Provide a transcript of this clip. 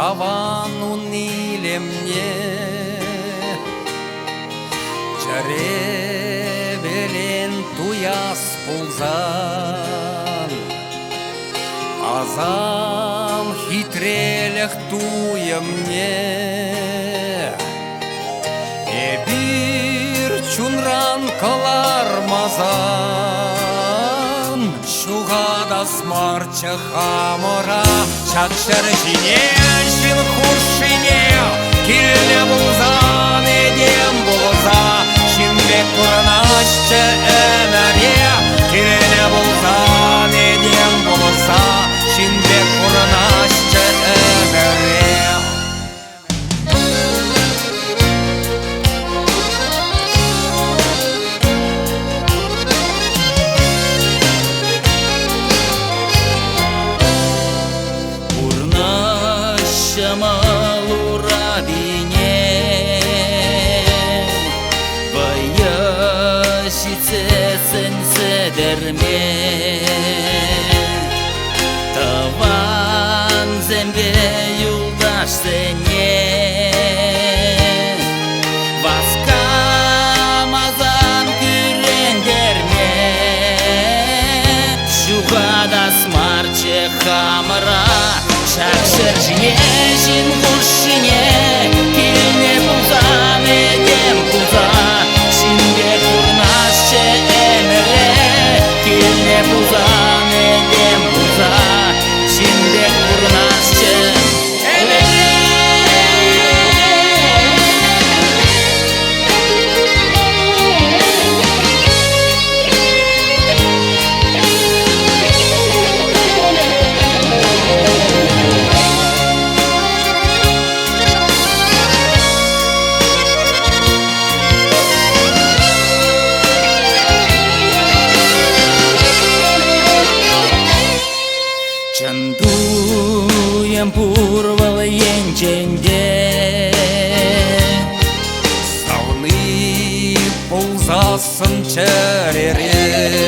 Таван униле мне Черевелен туяс пулзан Азам хитрелях туя мне Бир чунран калар мазан Шугада смарча хамора Чакшар жинешин хуршине Килне булзан едем булза Шинбек курнашча эмере Килне булзан едем булза Шинбек курнашча эмере Малура бине Баяшице сенсе дерме Таван зембе юлдаш сене Васкамазан күрен дерме Шугада смарче хамара Шакшар жинешин хуршине Килне булзан едем булза Шинбек курнашче эмере Килне булзан едем булза Шинбек курнашче эмере Чандуем пурвал енченде Сауны пулзасын черере